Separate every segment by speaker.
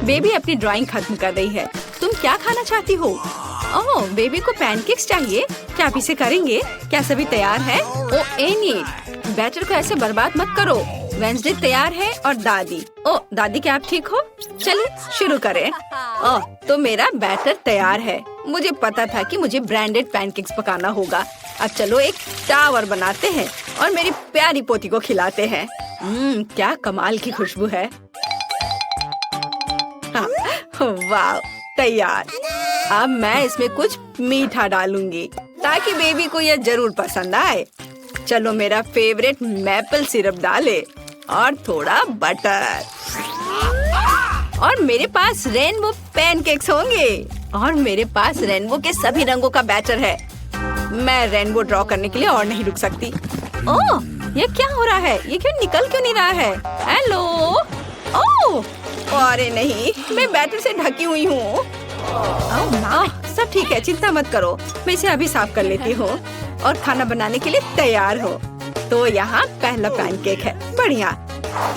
Speaker 1: Baby अपनी drawing खत्म कर रही है। तुम क्या खाना चाहती हो? ओह, बेबी को पैनकेक्स चाहिए। क्या आप इसे करेंगे? क्या सभी तैयार है? ओह एनी, बैटर को ऐसे बर्बाद मत करो। वेंसडे तैयार है और दादी। ओह दादी, क्या आप ठीक हो? चलिए शुरू करें। ओह, तो मेरा बैटर तैयार है। मुझे पता था कि मुझे ब्रांडेड पैनकेक्स पकाना होगा। अब चलो एक टावर बनाते हैं और मेरी प्यारी पोती को खिलाते हैं। क्या कमाल की खुशबू है। हाँ, वाह, तैयार। अब मैं इसमें कुछ मीठा डालूंगी ताकि बेबी को यह जरूर पसंद आए। चलो मेरा फेवरेट मैपल सिरप डाले और थोड़ा बटर। और मेरे पास रेनबो पैनकेक्स होंगे और मेरे पास रेनबो के सभी रंगों का बैटर है। मैं रेनबो ड्रॉ करने के लिए और नहीं रुक सकती। ओह, ये क्या हो रहा है? ये निकल क्यों नहीं रहा है? हेलो। ओह, अरे नहीं, मैं बैटर से ढकी हुई हूँ। सब ठीक है, चिंता मत करो। मैं इसे अभी साफ कर लेती हूँ और खाना बनाने के लिए तैयार हो। तो यहाँ पहला पैनकेक है। बढ़िया।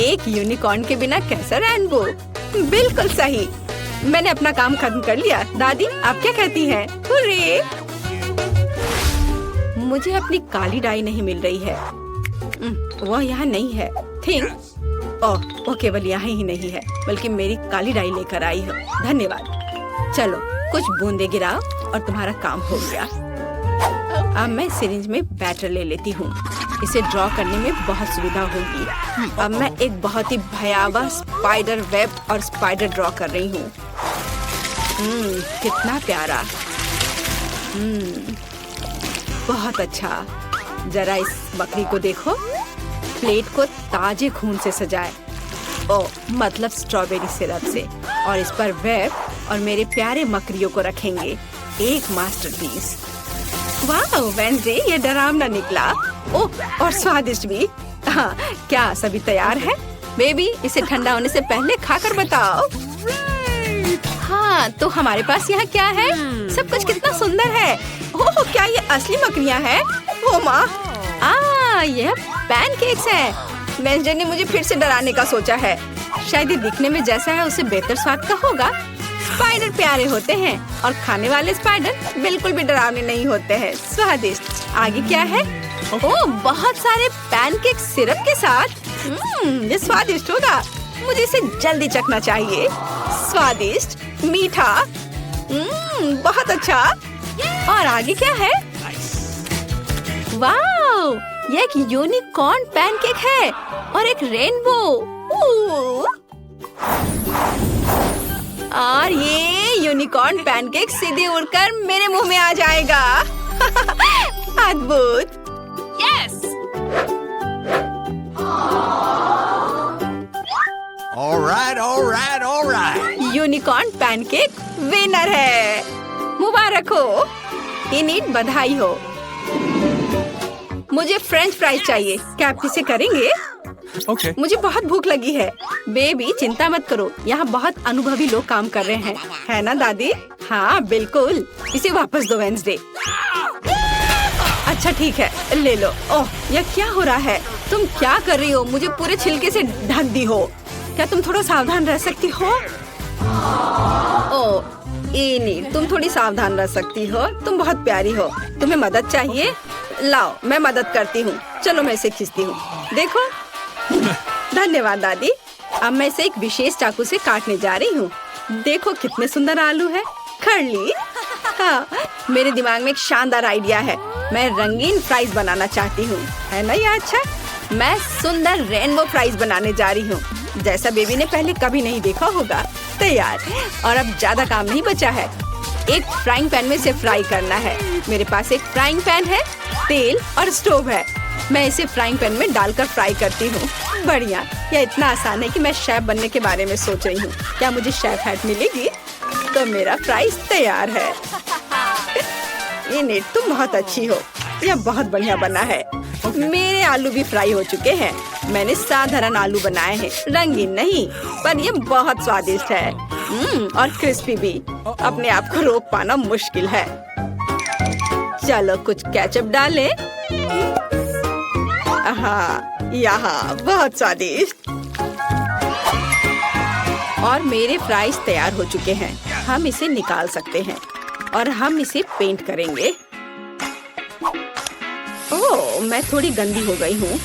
Speaker 1: एक यूनिकॉर्न के बिना कैसा रेनबो? बिल्कुल सही। मैंने अपना काम खत्म कर लिया। दादी, आप क्या कहती हैं? हुर्रे! मुझे अपनी काली डाई नहीं मिल रही है। वह यहाँ नहीं है। वो केवल यहाँ ही नहीं है, बल्कि मेरी काली डाई लेकर आई है। धन्यवाद। चलो कुछ बूंदे गिराओ और तुम्हारा काम हो गया। अब मैं सिरिंज में बैटर ले लेती हूँ। इसे ड्रॉ करने में बहुत सुविधा होगी। अब मैं एक बहुत ही भयावह स्पाइडर वेब और स्पाइडर ड्रॉ कर रही हूँ। कितना प्यारा। बहुत अच्छा। जरा इस बकरी को देखो। प्लेट को ताजे खून से सजाए। मतलब स्ट्रॉबेरी सिरप से। और इस पर वेब और मेरे प्यारे मकड़ियों को रखेंगे। एक मास्टरपीस। वाह वेंसडे, ये डरावना निकला। ओह, और स्वादिष्ट भी। हाँ, क्या सभी तैयार है? बेबी, इसे ठंडा होने से पहले खाकर बताओ। हाँ, तो हमारे पास यहाँ क्या है? सब कुछ कितना सुंदर है। ओह, क्या ये असली मकड़ियाँ हैं? ओ माँ, यह पैनकेक्स है। वेंसडे ने मुझे फिर से डराने का सोचा है। शायद ये दिखने में जैसा है उससे बेहतर स्वाद का होगा। स्पाइडर प्यारे होते हैं और खाने वाले स्पाइडर बिल्कुल भी डरावने नहीं होते हैं। स्वादिष्ट। आगे क्या है? ओह, बहुत सारे पैनकेक सिरप के साथ। ये स्वादिष्ट होगा। मुझे इसे जल्दी चखना चाहिए। स्वादिष्ट, मीठा। बहुत अच्छा। और आगे क्या है? वाह, ये एक यूनिकॉर्न पैनकेक है और एक रेनबो। और ये यूनिकॉर्न पैनकेक सीधे उड़कर मेरे मुंह में आ जाएगा। अद्भुत। Yes. Alright. Unicorn pancake winner है। मुबारक हो। इनिट, बधाई हो। मुझे फ्रेंच फ्राइज चाहिए। क्या आप इसे करेंगे?
Speaker 2: Okay.
Speaker 1: मुझे बहुत भूख लगी है। बेबी, चिंता मत करो, यहाँ बहुत अनुभवी लोग काम कर रहे हैं। है ना दादी? हाँ बिल्कुल। इसे वापस दो वेंसडे। अच्छा ठीक है, ले लो। ओह, यह क्या हो रहा है? तुम क्या कर रही हो? मुझे पूरे छिलके से ढक दी हो। क्या तुम थोड़ा सावधान रह सकती हो? ओह, नहीं, तुम थोड़ी सावधान रह सकती हो। तुम बहुत प्यारी हो। तुम्हें मदद चाहिए? लाओ, मैं मदद करती हूँ। चलो मैं इसे खींचती हूँ। देखो। धन्यवाद दादी। अब मैं इसे एक विशेष चाकू से काटने जा रही हूँ। देखो कितने सुंदर आलू है। खरली। हाँ, मेरे दिमाग में एक शानदार आइडिया है। मैं रंगीन फ्राइज बनाना चाहती हूँ। है ना ये अच्छा? मैं सुंदर रेनबो फ्राइज बनाने जा रही हूँ, जैसा बेबी ने पहले कभी नहीं देखा होगा। तैयार। और अब ज्यादा काम नहीं बचा है। एक फ्राइंग पैन में इसे फ्राई करना है। मेरे पास एक फ्राइंग पैन है, तेल और स्टोव है। मैं इसे फ्राइंग पैन में डालकर फ्राई करती हूँ। बढ़िया। यह इतना आसान है कि मैं शेफ बनने के बारे में सोच रही हूँ। क्या मुझे शेफ हैट मिलेगी? तो मेरा फ्राइज तैयार है। इनिट, तुम बहुत अच्छी हो। यह बहुत बढ़िया बना है। मेरे आलू भी फ्राई हो चुके हैं। मैंने साधारण आलू बनाए हैं, रंगीन नहीं, पर ये बहुत स्वादिष्ट है। और क्रिस्पी भी। अपने आप को रोक पाना मुश्किल है। चलो कुछ केचप डालें। हाँ, यहाँ बहुत स्वादिष्ट। और मेरे फ्राइज तैयार हो चुके हैं। हम इसे निकाल सकते हैं और हम इसे पेंट करेंगे। ओह, मैं थोड़ी गंदी हो गई हूँ।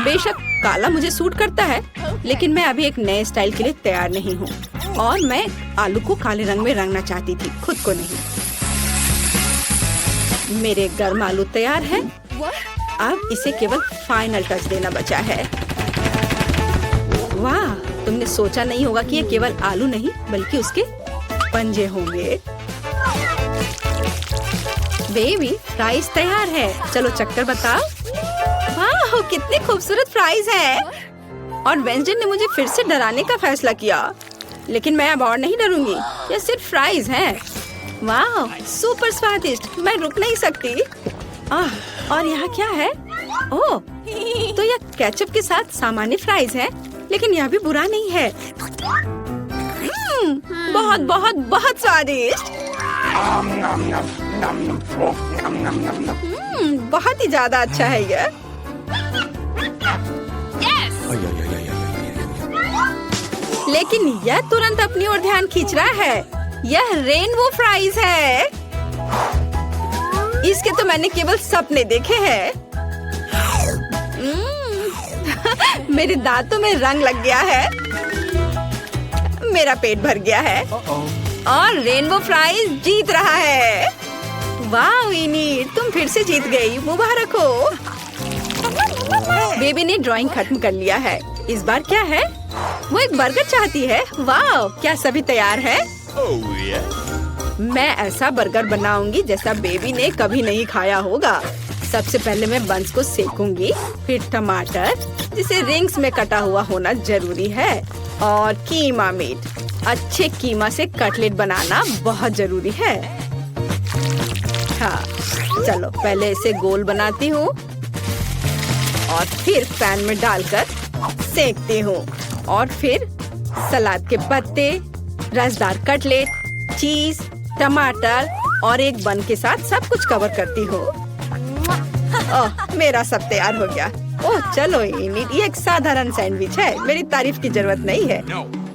Speaker 1: बेशक काला मुझे सूट करता है, लेकिन मैं अभी एक नए स्टाइल के लिए तैयार नहीं हूँ और मैं आलू को काले रंग में रंगना चाहती थी, खुद को नहीं। मेरे गर्म आलू तैयार है। अब इसे केवल फाइनल टच देना बचा है। वाह, तुमने सोचा नहीं होगा कि ये केवल आलू नहीं बल्कि उसके पंजे होंगे। बेबी, फ्राइज तैयार है। चलो चक्कर बताओ। वाह, कितने खूबसूरत फ्राइज हैं। और वेंसडे ने मुझे फिर से डराने का फैसला किया, लेकिन मैं अब और नहीं डरूंगी। ये सिर्फ फ्राइज हैं। वाह, सुपर स्वादिष्ट, मैं रुक नहीं सकती। और यहाँ क्या है? ओह, तो यह केचप के साथ सामान्य फ्राइज है, लेकिन यह भी बुरा नहीं है। बहुत बहुत बहुत स्वादिष्ट। बहुत ही ज्यादा अच्छा है यह। लेकिन यह तुरंत अपनी ओर ध्यान खींच रहा है। यह रेनबो फ्राइज है। इसके तो मैंने केवल सपने देखे हैं। मेरे दांतों में रंग लग गया है। मेरा पेट भर गया है और रेनबो फ्राइज जीत रहा है। वाह विनी, तुम फिर से जीत गई, मुबारक हो। बेबी ने ड्राइंग खत्म कर लिया है। इस बार क्या है? वो एक बर्गर चाहती है। वाह, क्या सभी तैयार है? मैं ऐसा बर्गर बनाऊंगी जैसा बेबी ने कभी नहीं खाया होगा। सबसे पहले मैं बंस को सेकूंगी, फिर टमाटर जिसे रिंग्स में कटा हुआ होना जरूरी है, और कीमा मीट। अच्छे कीमा से कटलेट बनाना बहुत जरूरी है। हाँ, चलो पहले इसे गोल बनाती हूँ और फिर पैन में डालकर सेकती हूँ, और फिर सलाद के पत्ते, रसदार कटलेट, चीज, टमाटर और एक बन के साथ सब कुछ कवर करती हूँ। ओह, मेरा सब तैयार हो गया। ओह चलो इनी, ये एक साधारण सैंडविच है, मेरी तारीफ की जरूरत नहीं है।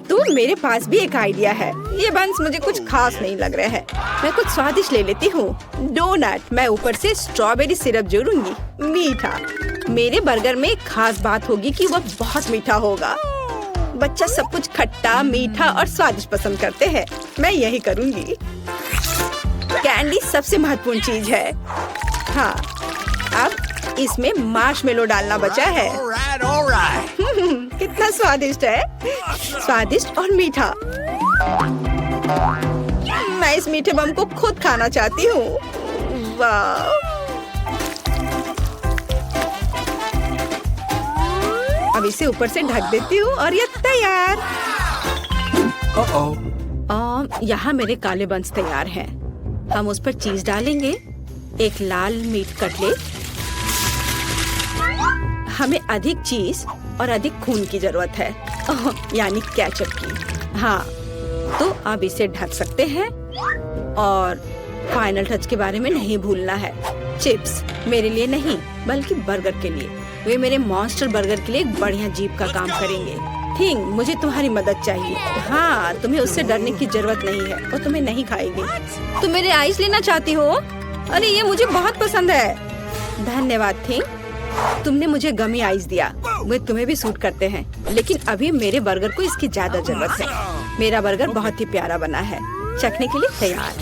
Speaker 1: तो मेरे पास भी एक आइडिया है। ये बंस मुझे कुछ खास नहीं लग रहा है। मैं कुछ स्वादिष्ट ले लेती हूँ। डोनट। मैं ऊपर से स्ट्रॉबेरी सिरप जोड़ूंगी। मीठा। मेरे बर्गर में एक खास बात होगी कि वह बहुत मीठा होगा। बच्चा सब कुछ खट्टा, मीठा और स्वादिष्ट पसंद करते हैं। मैं यही करूँगी। कैंडी सबसे महत्वपूर्ण चीज है। हाँ, अब इसमें मार्शमेलो डालना बचा है। कितना स्वादिष्ट है। स्वादिष्ट और मीठा। मैं इस मीठे बम को खुद खाना चाहती हूँ। वाह, अब इसे ऊपर से ढक देती हूँ और ये तैयार। यहाँ मेरे काले बंस तैयार हैं। हम उस पर चीज डालेंगे, एक लाल मीट कटलेट। हमें अधिक चीज और अधिक खून की जरूरत है, यानी केचप की। हाँ, तो अब इसे ढक सकते हैं और फाइनल टच के बारे में नहीं भूलना है। चिप्स मेरे लिए नहीं बल्कि बर्गर के लिए। वे मेरे मॉन्स्टर बर्गर के लिए एक बढ़िया जीप का काम करेंगे। थिंग, मुझे तुम्हारी मदद चाहिए। हाँ, तुम्हें उससे डरने की जरूरत नहीं है, वो तुम्हें नहीं खाएगी। तुम मेरे आइस लेना चाहती हो? अरे ये मुझे बहुत पसंद है। धन्यवाद थिंग, तुमने मुझे गमी आइस दिया। वे तुम्हें भी सूट करते हैं, लेकिन अभी मेरे बर्गर को इसकी ज्यादा जरूरत है। मेरा बर्गर बहुत ही प्यारा बना है, चखने के लिए तैयार।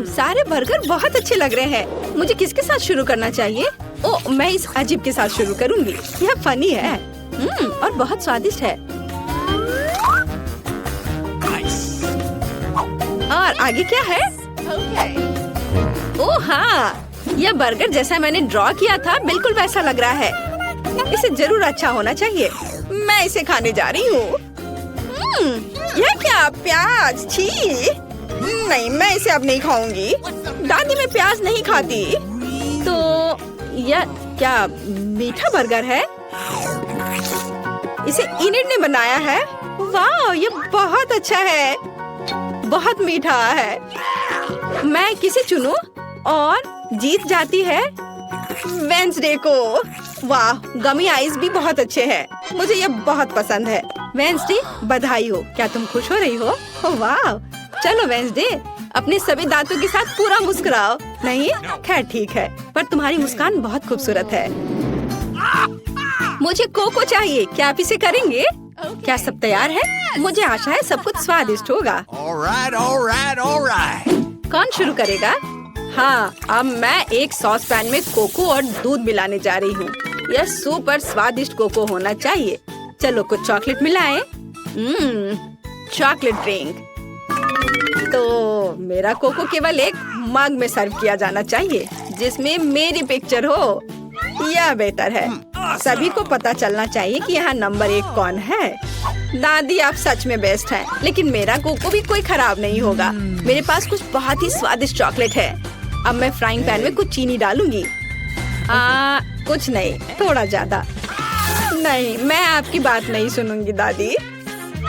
Speaker 1: सारे बर्गर बहुत अच्छे लग रहे हैं। मुझे किसके साथ शुरू करना चाहिए? ओह, मैं इस अजीब के साथ शुरू करूंगी। यह फनी है और बहुत स्वादिष्ट है। और आगे क्या है? ओह हाँ, यह बर्गर जैसा मैंने ड्रॉ किया था बिल्कुल वैसा लग रहा है। इसे जरूर अच्छा होना चाहिए। मैं इसे खाने जा रही हूँ। यह क्या? प्याज? छी! नहीं, मैं इसे अब नहीं खाऊंगी। दादी मैं प्याज नहीं खाती। तो यह क्या मीठा बर्गर है? इसे इनिट ने बनाया है। वाह, ये बहुत अच्छा है, बहुत मीठा है। मैं किसे चुनूं? और जीत जाती है वेंसडे को। वाह, गमी आइस भी बहुत अच्छे हैं। मुझे ये बहुत पसंद है। वेंसडे बधाई हो। क्या तुम खुश हो रही हो? ओह वाह, चलो वेंसडे अपने सभी दांतों के साथ पूरा मुस्कुराओ। नहीं? खैर ठीक है, पर तुम्हारी मुस्कान बहुत खूबसूरत है। मुझे कोको चाहिए, क्या आप इसे करेंगे? क्या सब तैयार है? मुझे आशा है सब कुछ स्वादिष्ट होगा। कौन शुरू करेगा? हाँ, अब मैं एक सॉस पैन में कोको और दूध मिलाने जा रही हूँ। यह सुपर स्वादिष्ट कोको होना चाहिए। चलो कुछ चॉकलेट मिलाएं। Chocolate drink. तो मेरा कोको केवल एक मग में सर्व किया जाना चाहिए जिसमें मेरी पिक्चर हो। यह बेहतर है। सभी को पता चलना चाहिए कि यहाँ नंबर 1 कौन है। दादी आप सच में बेस्ट हैं, लेकिन मेरा कोको भी कोई खराब नहीं होगा। मेरे पास कुछ बहुत ही स्वादिष्ट चॉकलेट है। अब मैं फ्राइंग पैन में कुछ चीनी डालूंगी। कुछ नहीं, थोड़ा ज्यादा। नहीं, मैं आपकी बात नहीं सुनूंगी दादी।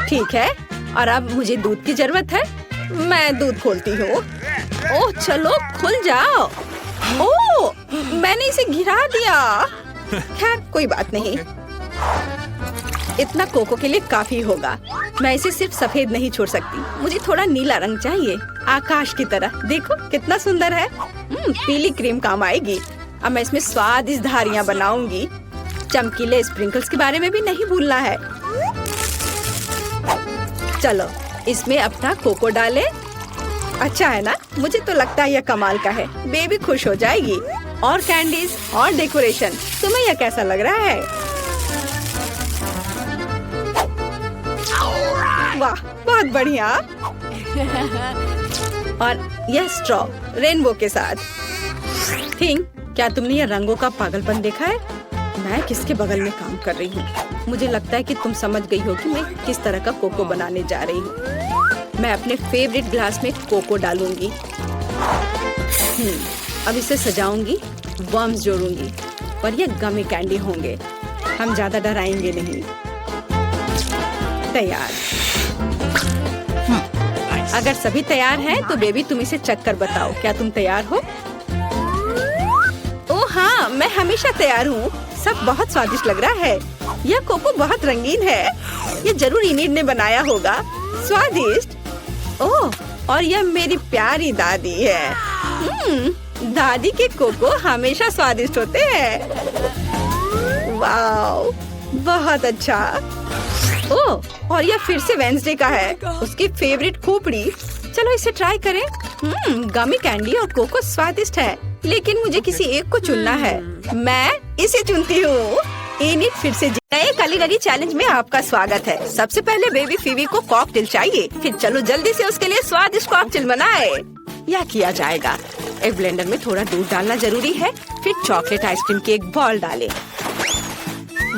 Speaker 1: ठीक है, और अब मुझे दूध की जरूरत है। मैं दूध खोलती हूँ। ओह चलो खुल जाओ। ओह, मैंने इसे गिरा दिया। खैर कोई बात नहीं, इतना कोको के लिए काफी होगा। मैं इसे सिर्फ सफेद नहीं छोड़ सकती, मुझे थोड़ा नीला रंग चाहिए, आकाश की तरह। देखो कितना सुंदर है। पीली क्रीम काम आएगी। अब मैं इसमें स्वादिष्ट धारियाँ बनाऊंगी। चमकीले स्प्रिंकल्स के बारे में भी नहीं भूलना है। चलो इसमें अपना कोको डालें। अच्छा है ना? मुझे तो लगता है यह कमाल का है। बेबी खुश हो जाएगी। और कैंडीज और डेकोरेशन। तुम्हें यह कैसा लग रहा है? वाह, बहुत बढ़िया। और यह स्ट्रॉ रेनबो के साथ। थिंक, क्या तुमने यह रंगों का पागलपन देखा है? मैं किसके बगल में काम कर रही हूँ? मुझे लगता है कि तुम समझ गई हो कि मैं किस तरह का कोको बनाने जा रही हूँ। मैं अपने फेवरेट ग्लास में कोको डालूंगी। अब इसे सजाऊंगी, वर्म्स जोड़ूंगी और ये गमी कैंडी होंगे। हम ज्यादा डराएंगे नहीं। तैयार। अगर सभी तैयार हैं तो बेबी तुम इसे चख कर बताओ। क्या तुम तैयार हो? ओह हाँ, मैं हमेशा तैयार हूँ। सब बहुत स्वादिष्ट लग रहा है। यह कोको बहुत रंगीन है। ये जरूर इन्हीं ने बनाया होगा। स्वादिष्ट। ओह, और यह मेरी प्यारी दादी है। दादी के कोको हमेशा स्वादिष्ट होते हैं। वाओ, बहुत अच्छा। ओह, और यह फिर से वेंसडे का है। उसकी फेवरेट खोपड़ी। चलो इसे ट्राई करें। गमी कैंडी और कोको स्वादिष्ट है, लेकिन मुझे किसी एक को चुनना है। मैं इसे चुनती हूँ। इनिट फिर से नए कुलिनरी चैलेंज में आपका स्वागत है। सबसे पहले बेबी फीवी को कॉकटेल चाहिए। फिर चलो जल्दी से उसके लिए स्वादिष्ट कॉकटेल बनाए। यह किया जाएगा। एक ब्लेंडर में थोड़ा दूध डालना जरूरी है। फिर चॉकलेट आइसक्रीम की एक बॉल डालें।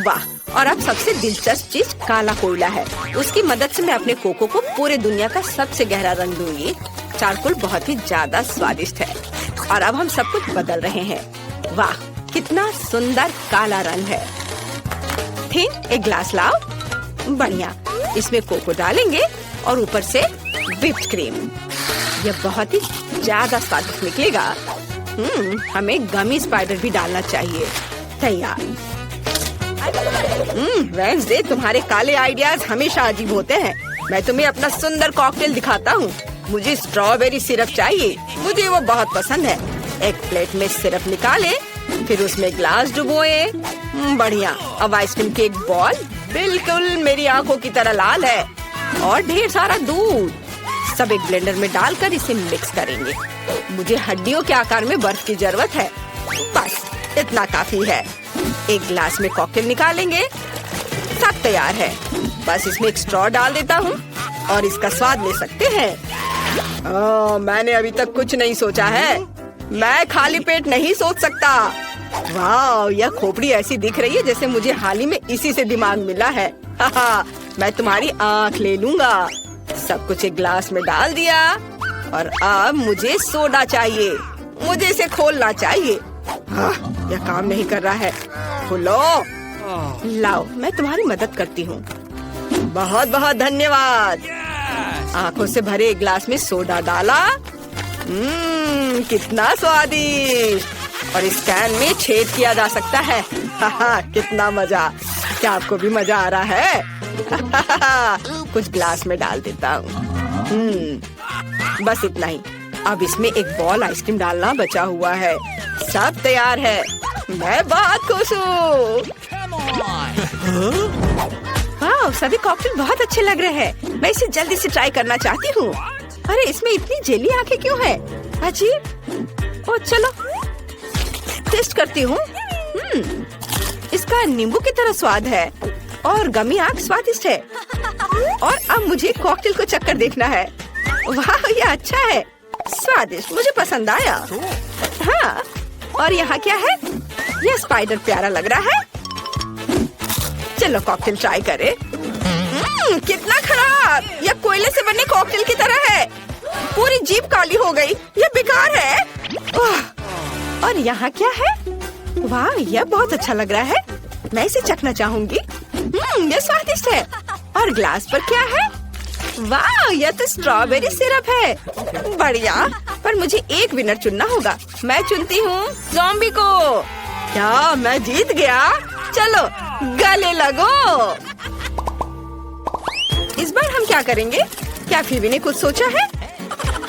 Speaker 1: वाह, और अब सबसे दिलचस्प चीज काला कोयला है। उसकी मदद से मैं अपने कोको को पूरे दुनिया का सबसे गहरा रंग दूंगी। चारकोल बहुत ही ज्यादा स्वादिष्ट है। और अब हम सब कुछ बदल रहे हैं। वाह, कितना सुंदर काला रंग है। ठीक, एक ग्लास लाओ। बढ़िया, इसमें कोको डालेंगे और ऊपर से व्हिप्ड क्रीम। यह बहुत ही ज्यादा स्वादिष्ट निकलेगा। हमें गमी स्पाइडर भी डालना चाहिए। तैयार। वेंसडे, तुम्हारे काले आइडियाज हमेशा अजीब होते हैं। मैं तुम्हें अपना सुंदर कॉकटेल दिखाता हूँ। मुझे स्ट्रॉबेरी सिरप चाहिए। मुझे वो बहुत पसंद है। एक प्लेट में सिरप निकाले, फिर उसमें ग्लास डुबोए। बढ़िया। अब आइसक्रीम की एक बॉल बिल्कुल मेरी आंखों की तरह लाल है। और ढेर सारा दूध। सब एक ब्लेंडर में डालकर इसे मिक्स करेंगे। मुझे हड्डियों के आकार में बर्फ की जरूरत है। बस इतना काफी है। एक ग्लास में कॉकटेल निकालेंगे। सब तैयार है। बस इसमें एक स्ट्रॉ डाल देता हूँ और इसका स्वाद ले सकते हैं। मैंने अभी तक कुछ नहीं सोचा है। मैं खाली पेट नहीं सोच सकता। वाह, यह खोपड़ी ऐसी दिख रही है जैसे मुझे हाल ही में इसी से दिमाग मिला है। मैं तुम्हारी आँख ले लूंगा। सब कुछ एक ग्लास में डाल दिया और अब मुझे सोडा चाहिए। मुझे इसे खोलना चाहिए। यह काम नहीं कर रहा है। खोलो। लाओ, मैं तुम्हारी मदद करती हूँ। बहुत बहुत धन्यवाद। आंखों से भरे एक ग्लास में सोडा डाला। कितना स्वादिष्ट। और इस कैन में छेद किया जा सकता है। कितना मजा। क्या आपको भी मजा आ रहा है? कुछ ग्लास में डाल देता हूँ। बस इतना ही। अब इसमें एक बॉल आइसक्रीम डालना बचा हुआ है। सब तैयार है। मैं बहुत खुश हूँ। वाह, सभी कॉकटेल बहुत अच्छे लग रहे हैं। मैं इसे जल्दी से ट्राई करना चाहती हूँ। अरे इसमें इतनी जेली आंखें क्यों है? अजीब। ओ चलो टेस्ट करती हूँ। इसका नींबू की तरह स्वाद है और गमी आंख स्वादिष्ट है। और अब मुझे कॉकटेल को चक्कर देखना है। वाह, ये अच्छा है, स्वादिष्ट, मुझे पसंद आया। हाँ, और यहाँ क्या है? यह स्पाइडर प्यारा लग रहा है। चलो कॉकटेल ट्राई करें। कितना खराब! यह कोयले से बने कॉकटेल की तरह है। पूरी जीभ काली हो गई। यह बेकार है। और यहाँ क्या है? वाह, यह बहुत अच्छा लग रहा है। मैं इसे चखना चाहूंगी। यह स्वादिष्ट है। और ग्लास पर क्या है? वाह, यह तो स्ट्रॉबेरी सिरप है। बढ़िया, पर मुझे एक विनर चुनना होगा। मैं चुनती हूँ ज़ॉम्बी को। क्या मैं जीत गया? चलो गले लगो। इस बार हम क्या करेंगे? क्या फीबी ने कुछ सोचा है?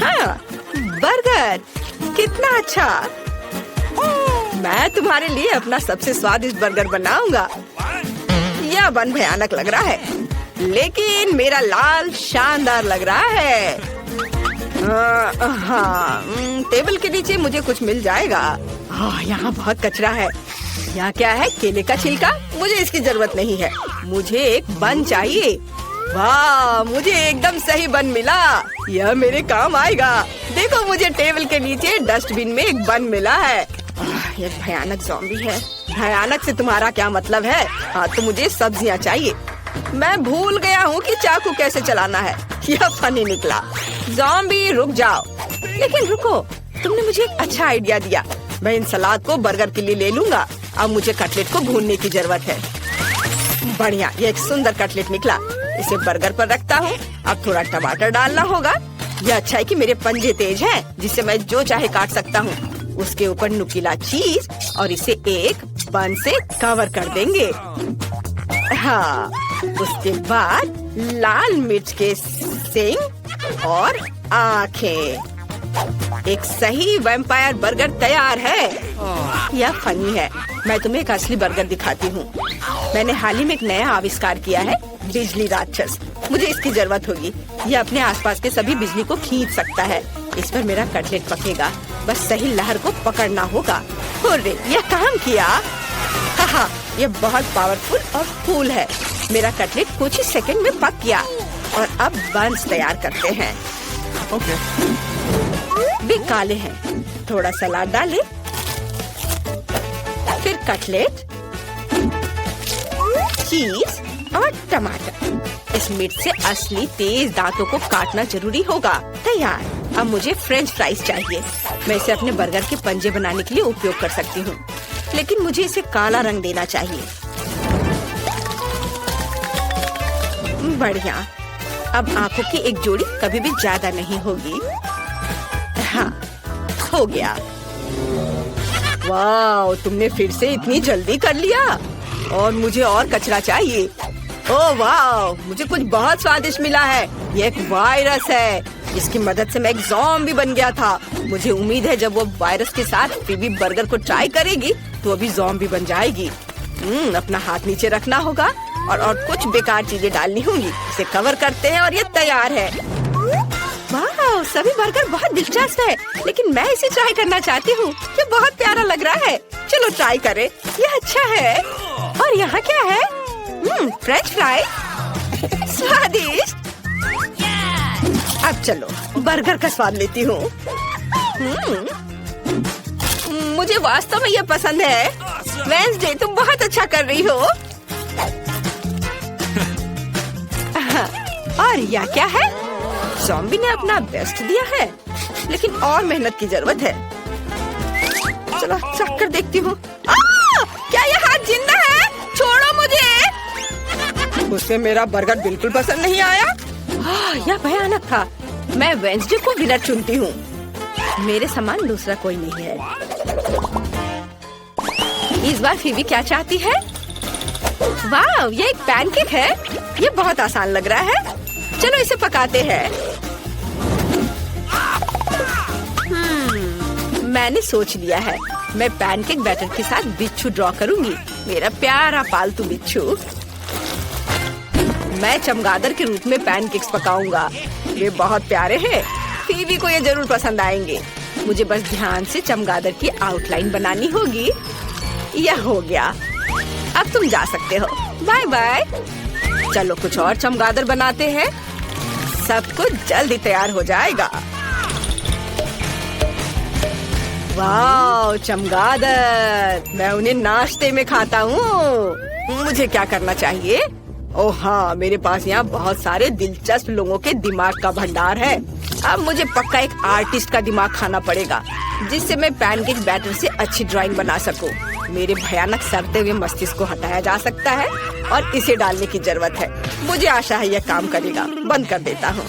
Speaker 1: हाँ, बर्गर। कितना अच्छा। मैं तुम्हारे लिए अपना सबसे स्वादिष्ट बर्गर बनाऊंगा। यह बन भयानक लग रहा है, लेकिन मेरा लाल शानदार लग रहा है। हाँ, टेबल के नीचे मुझे कुछ मिल जाएगा। यहाँ बहुत कचरा है। यहाँ क्या है? केले का छिलका। मुझे इसकी जरूरत नहीं है। मुझे एक बन चाहिए। वाह, मुझे एकदम सही बन मिला। यह मेरे काम आएगा। देखो, मुझे टेबल के नीचे डस्टबिन में एक बन मिला है। यह भयानक ज़ॉम्बी है। भयानक से तुम्हारा क्या मतलब है? हाँ, तो मुझे सब्जियाँ चाहिए। मैं भूल गया हूँ कि चाकू कैसे चलाना है। यह फनी निकला। ज़ॉम्बी रुक जाओ। लेकिन रुको, तुमने मुझे एक अच्छा आइडिया दिया। मैं इन सलाद को बर्गर के लिए ले लूंगा। अब मुझे कटलेट को भूनने की जरूरत है। बढ़िया, ये एक सुंदर कटलेट निकला। इसे बर्गर पर रखता हूँ। अब थोड़ा टमाटर डालना होगा। यह अच्छा है कि मेरे पंजे तेज हैं, जिससे मैं जो चाहे काट सकता हूँ। उसके ऊपर नुकीला चीज और इसे एक बन से कवर कर देंगे। हाँ, उसके बाद लाल मिर्च के सींग और आँखें। एक सही वैम्पायर बर्गर तैयार है। यह फनी है। मैं तुम्हें एक असली बर्गर दिखाती हूँ। मैंने हाल ही में एक नया आविष्कार किया है, बिजली राक्षस। मुझे इसकी जरूरत होगी। यह अपने आसपास के सभी बिजली को खींच सकता है। इस पर मेरा कटलेट पकेगा। बस सही लहर को पकड़ना होगा। हुर्रे, यह काम किया। हाँ, यह बहुत पावरफुल और कूल है। मेरा कटलेट कुछ ही सेकंड में पक गया। और अब बंस तैयार करते हैं।
Speaker 2: Okay.
Speaker 1: वे काले हैं। थोड़ा सलाद डालें, फिर कटलेट, चीज और टमाटर। इस मीट से असली तेज दांतों को काटना जरूरी होगा। तैयार। अब मुझे फ्रेंच फ्राइज चाहिए। मैं इसे अपने बर्गर के पंजे बनाने के लिए उपयोग कर सकती हूँ, लेकिन मुझे इसे काला रंग देना चाहिए। बढ़िया। अब आंखों की एक जोड़ी कभी भी ज्यादा नहीं होगी। हाँ, हो गया। वाह, तुमने फिर से इतनी जल्दी कर लिया। और मुझे और कचरा चाहिए। ओह वाह, मुझे कुछ बहुत स्वादिष्ट मिला है। ये एक वायरस है, जिसकी मदद से मैं एक ज़ॉम्बी बन गया था। मुझे उम्मीद है जब वो वायरस के साथ फीबी बर्गर को ट्राई करेगी तो वो भी ज़ॉम्बी बन जाएगी। अपना हाथ नीचे रखना होगा और कुछ बेकार चीजें डालनी होंगी। इसे कवर करते हैं और ये तैयार है। वाह, सभी बर्गर बहुत दिलचस्प है, लेकिन मैं इसे ट्राई करना चाहती हूँ। ये बहुत प्यारा लग रहा है। चलो ट्राई करें। ये अच्छा है। और यहाँ क्या है? French fry. स्वादिष्ट। अब चलो बर्गर का स्वाद लेती हूँ। मुझे वास्तव में ये पसंद है। वेंसडे, तुम बहुत अच्छा कर रही हो। और यह क्या है? ज़ॉम्बी ने अपना बेस्ट दिया है, लेकिन और मेहनत की जरूरत है। चलो चख कर देखती हूँ। क्या यह हाथ जिंदा है? छोड़ो मुझे। उसे मेरा बर्गर बिल्कुल पसंद नहीं आया। यह भयानक था। मैं वेंसडे को विनर चुनती हूँ। मेरे समान दूसरा कोई नहीं है। इस बार फीबी क्या चाहती है? वाह, ये एक पैनकेक है। ये बहुत आसान लग रहा है। चलो इसे पकाते हैं। मैंने सोच लिया है, मैं पैनकेक बैटर के साथ बिच्छू ड्रॉ करूंगी। मेरा प्यारा पालतू बिच्छू। मैं चमगादड़ के रूप में पैनकेक्स पकाऊंगा। ये बहुत प्यारे हैं। फीबी को ये जरूर पसंद आएंगे। मुझे बस ध्यान से चमगादड़ की आउटलाइन बनानी होगी। यह हो गया। अब तुम जा सकते हो। Bye bye. चलो कुछ और चमगादड़ बनाते हैं। सब कुछ जल्दी तैयार हो जाएगा। वाह, चमगादड़। मैं उन्हें नाश्ते में खाता हूँ। मुझे क्या करना चाहिए? ओह हाँ, मेरे पास यहाँ बहुत सारे दिलचस्प लोगों के दिमाग का भंडार है। अब मुझे पक्का एक आर्टिस्ट का दिमाग खाना पड़ेगा, जिससे मैं पैनकेक बैटर से अच्छी ड्राइंग बना सकूं। मेरे भयानक सड़ते हुए मस्तिष्क को हटाया जा सकता है और इसे डालने की जरूरत है। मुझे आशा है यह काम करेगा। बंद कर देता हूँ।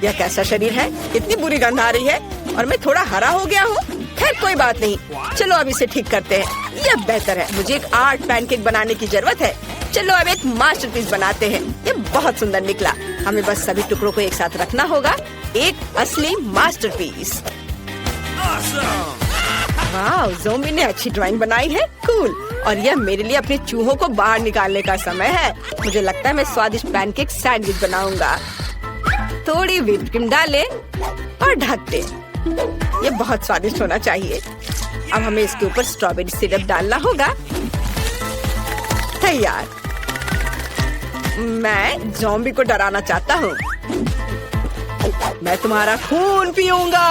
Speaker 1: यह कैसा शरीर है? इतनी बुरी गंध आ रही है और मैं थोड़ा हरा हो गया हूँ। खैर कोई बात नहीं, चलो अब इसे ठीक करते हैं। यह बेहतर है। मुझे एक आर्ट पैनकेक बनाने की जरूरत है। चलो अब एक मास्टरपीस बनाते हैं। ये बहुत सुंदर निकला। हमें बस सभी टुकड़ों को एक साथ रखना होगा। एक असली मास्टरपीस। वाह, ज़ोंबी ने अच्छी ड्राइंग बनाई है। कूल। और यह मेरे लिए अपने चूहों को बाहर निकालने का समय है। मुझे लगता है मैं स्वादिष्ट पैनकेक सैंडविच बनाऊंगा। थोड़ी व्हिप क्रीम डालें और ढक दें। ये बहुत स्वादिष्ट होना चाहिए। अब हमें इसके ऊपर स्ट्रॉबेरी सिरप डालना होगा। तैयार। मैं ज़ॉम्बी को डराना चाहता हूँ। मैं तुम्हारा खून पीऊंगा।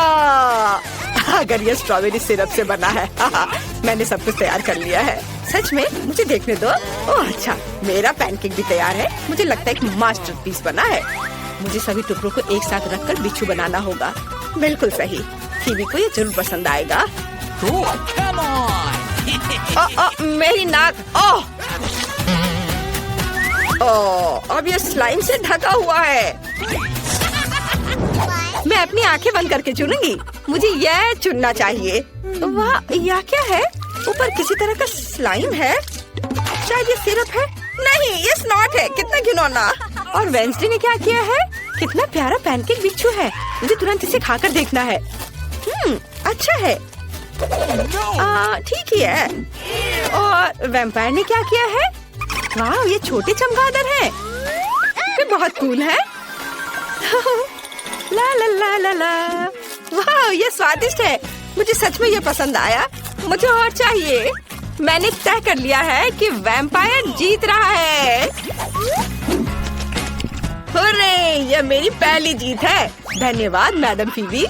Speaker 1: अगर ये स्ट्रॉबेरी सिरप से बना है। मैंने सब कुछ तैयार कर लिया है। सच में? मुझे देखने दो। ओह अच्छा, मेरा पैनकेक भी तैयार है। मुझे लगता है एक मास्टरपीस बना है। मुझे सभी टुकड़ों को एक साथ रखकर बिच्छू बनाना होगा। बिल्कुल सही। फीबी को ये जरूर पसंद आएगा। मेरी नाक। अब ये स्लाइम से ढका हुआ है। मैं अपनी आंखें बंद करके चुनूंगी। मुझे यह चुनना चाहिए। वाह, यह क्या है? ऊपर किसी तरह का स्लाइम है। शायद ये सिरप है। नहीं, ये स्नॉट है। कितना घिनौना। और वेंसडे ने क्या किया है? कितना प्यारा पैनकेक बिच्छू है। मुझे तुरंत इसे खाकर देखना है। अच्छा है। ठीक ही है। और वैम्पायर ने क्या किया है? वाह, ये छोटे चमगादड़ हैं। ये बहुत कूल है। ला ला ला ला ला। वाह, ये स्वादिष्ट है। मुझे सच में ये पसंद आया। मुझे और चाहिए। मैंने तय कर लिया है कि वैम्पायर जीत रहा है। हुर्रे, ये मेरी पहली जीत है। धन्यवाद मैडम फीबी।